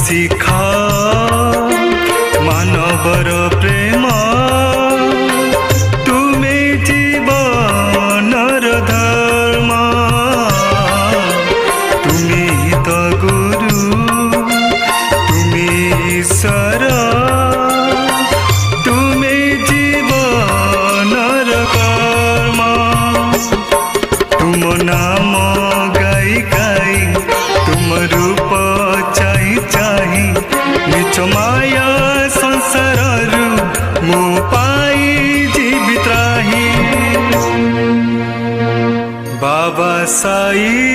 शिखा मानवर प्रेम तुमे जीवनर धर्म तुमे तो गुरु तुमे ईश्वर तुमे जीवनर कर्म तुम नाम गाई गाई तुम रूप चाही चाही निज माया संसार मु पाई जीवित रही बाबा साई